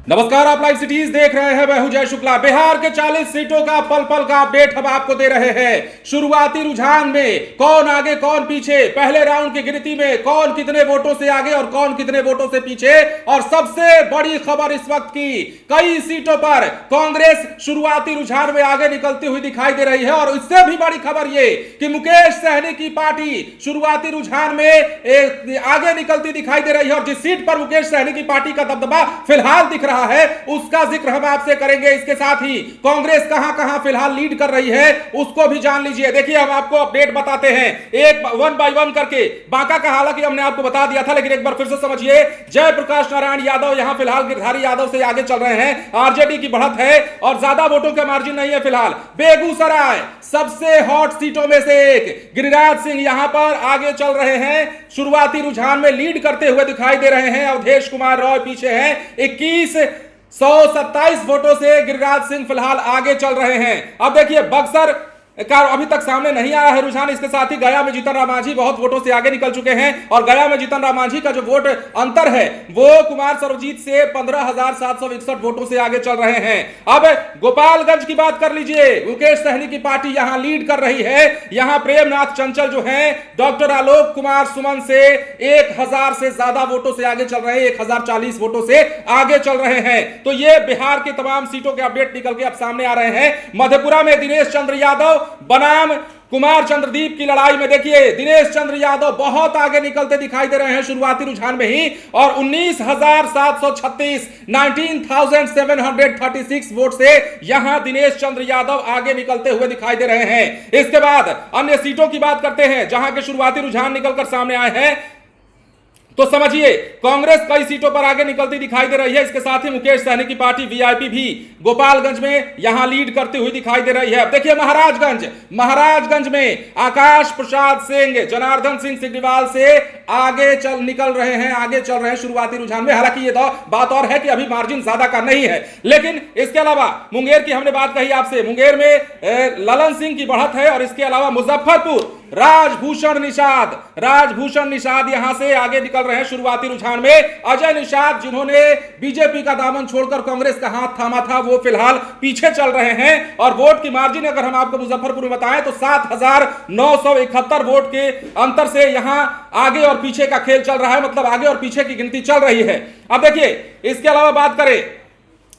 नमस्कार, आप live cities देख रहे हैं। मैं हूं जय शुक्ला। बिहार के 40 सीटों का पल पल का अपडेट हम आपको दे रहे हैं। शुरुआती रुझान में कौन आगे कौन पीछे, पहले राउंड की गिनती में कौन कितने वोटों से आगे और कौन कितने वोटों से पीछे, और सबसे बड़ी खबर इस वक्त की, कई सीटों पर कांग्रेस शुरुआती रुझान में आगे निकलती हुई दिखाई दे रही है। और इससे भी बड़ी खबर यह कि मुकेश सहनी की पार्टी शुरुआती रुझान में आगे निकलती दिखाई दे रही है। और जिस सीट पर मुकेश सहनी की पार्टी का दबदबा फिलहाल दिख रहा है उसका जिक्र हम आपसे करेंगे। इसके साथ ही कांग्रेस कहां कहां फिलहाल लीड कर रही है उसको भी जान लीजिए। देखिए, हम आपको अपडेट बताते हैं एक वन बाय वन करके। बांका का हालांकि हमने आपको बता दिया था, लेकिन एक बार फिर से समझिए। जयप्रकाश नारायण यादव यहां फिलहाल गिरधारी यादव से आगे चल रहे हैं। आरजेडी की बढ़त है और ज्यादा वोटों का मार्जिन नहीं है फिलहाल। बेगूसराय सबसे हॉट सीटों में से एक, गिरिराज सिंह यहां पर आगे चल रहे हैं, शुरुआती रुझान में लीड करते हुए दिखाई दे रहे हैं। अवधेश कुमार रॉय पीछे हैं। 2127 वोटों से गिरिराज सिंह फिलहाल आगे चल रहे हैं। अब देखिए, बक्सर का अभी तक सामने नहीं आया है रुझान। इसके साथ ही गया में जीतन राम मांझी बहुत वोटों से आगे निकल चुके हैं। और गया में जीतन राम मांझी का जो वोट अंतर है वो कुमार सर्वजीत से 15,761 वोटों से आगे चल रहे हैं। अब गोपालगंज की बात कर लीजिए। मुकेश सहनी की पार्टी यहां लीड कर रही है। यहां प्रेमनाथ चंचल जो है डॉक्टर आलोक कुमार सुमन से 1000 से ज्यादा वोटों से आगे चल रहे हैं, 1040 वोटों से आगे चल रहे हैं। तो ये बिहार के तमाम सीटों के अपडेट निकल के अब सामने आ रहे हैं। मधेपुरा में दिनेश चंद्र यादव बनाम कुमार चंद्रदीप की लड़ाई में देखिए, दिनेश चंद्र यादव बहुत आगे निकलते दिखाई दे रहे हैं शुरुआती रुझान में ही। और 19,736 19,736 वोट से यहां दिनेश चंद्र यादव आगे निकलते हुए दिखाई दे रहे हैं। इसके बाद अन्य सीटों की बात करते हैं जहां के शुरुआती रुझान निकलकर सामने आए हैं। तो समझिए, कांग्रेस कई सीटों पर आगे निकलती दिखाई दे रही है। इसके साथ ही मुकेश सहनी की पार्टी वीआईपी भी गोपालगंज में यहां लीड करती हुई दिखाई दे रही है। अब देखिए, महाराजगंज में आकाश प्रसाद सिंह जनार्दन सिंह सिग्रीवाल से आगे निकल रहे हैं शुरुआती रुझान में। हालांकि ये बात और है कि अभी मार्जिन ज्यादा का नहीं है। लेकिन इसके अलावा मुंगेर की हमने बात कही आपसे, मुंगेर में ललन सिंह की बढ़त है। और इसके अलावा मुजफ्फरपुर राजभूषण निषाद यहां से आगे निकल रहे हैं शुरुआती रुझान में। अजय निषाद जिन्होंने बीजेपी का दामन छोड़कर कांग्रेस का हाथ थामा था, वो फिलहाल पीछे चल रहे हैं। और वोट की मार्जिन अगर हम आपको मुजफ्फरपुर में बताएं तो 7,971 वोट के अंतर से यहां आगे और पीछे का खेल चल रहा है, मतलब आगे और पीछे की गिनती चल रही है। अब देखिए, इसके अलावा बात करें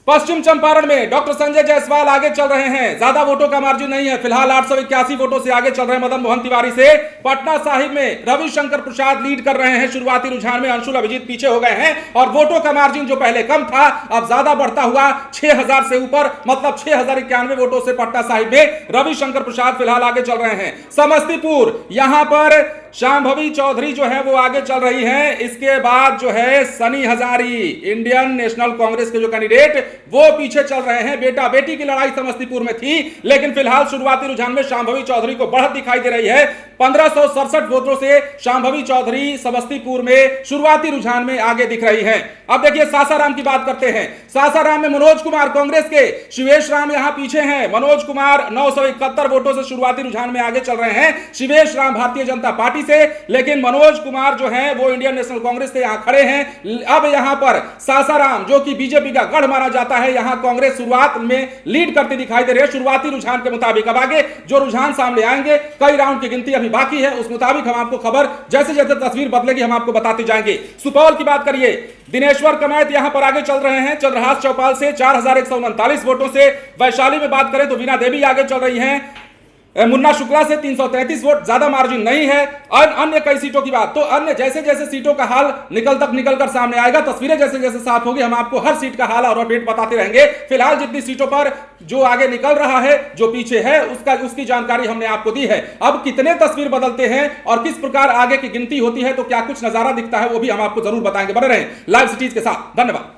पश्चिम चंपारण में डॉक्टर संजय जायसवाल आगे चल रहे हैं, ज्यादा वोटों का मार्जिन नहीं है फिलहाल, 881 वोटों से आगे चल रहे हैं मदन मोहन तिवारी से। पटना साहिब में रविशंकर प्रसाद लीड कर रहे हैं शुरुआती रुझान में, अंशुल अभिजीत पीछे हो गए हैं। और वोटों का मार्जिन जो पहले कम था अब ज्यादा बढ़ता हुआ 6,000 से ऊपर, मतलब 6,091 वोटों से पटना साहिब में रविशंकर प्रसाद फिलहाल आगे चल रहे हैं। समस्तीपुर यहां पर शांभवी चौधरी जो है वो आगे चल रही हैं। इसके बाद जो है सनी हजारी इंडियन नेशनल कांग्रेस के जो कैंडिडेट वो पीछे चल रहे हैं। बेटा बेटी की लड़ाई समस्तीपुर में थी, लेकिन फिलहाल शुरुआती रुझान में शांभवी चौधरी को बढ़त दिखाई दे रही है। 1567 वोटों से शांभवी चौधरी समस्तीपुर में शुरुआती रुझान में आगे दिख रही हैं। अब देखिए, सासाराम की बात करते हैं। सासाराम में मनोज कुमार कांग्रेस के, शिवेश राम यहां पीछे हैं। मनोज कुमार 971 वोटों से शुरुआती रुझान में आगे चल रहे हैं, शिवेश राम भारतीय जनता पार्टी से। लेकिन मनोज कुमार जो है वो इंडियन नेशनल कांग्रेस से यहां खड़े हैं। अब यहां पर सासाराम जो कि बीजेपी का गढ़ माना जाता है, यहां कांग्रेस शुरुआत में लीड करती दिखाई दे रही है शुरुआती रुझान के मुताबिक। अब आगे जो रुझान सामने आएंगे, कई राउंड की गिनती अभी बाकी है, उस मुताबिक हम आपको खबर जैसे जैसे तस्वीर बदलेगी हम आपको बताते जाएंगे। सुपौल की बात करिए, दिनेश्वर कमैत यहां पर आगे चल रहे हैं चंद्रहास चौपाल से 4,139 वोटों से। वैशाली में बात करें तो वीणा देवी आगे चल रही हैं मुन्ना शुक्ला से 333 वोट, ज्यादा मार्जिन नहीं है। और अन्य कई सीटों की बात, तो अन्य जैसे जैसे सीटों का हाल निकलकर सामने आएगा, तस्वीरें जैसे जैसे साफ होगी, हम आपको हर सीट का हाल और अपडेट बताते रहेंगे। फिलहाल जितनी सीटों पर जो आगे निकल रहा है, जो पीछे है, उसकी जानकारी हमने आपको दी है। अब कितने तस्वीर बदलते हैं और किस प्रकार आगे की गिनती होती है, तो क्या कुछ नजारा दिखता है, वो भी हम आपको जरूर बताएंगे। बने रहें लाइव सिटीज के साथ। धन्यवाद।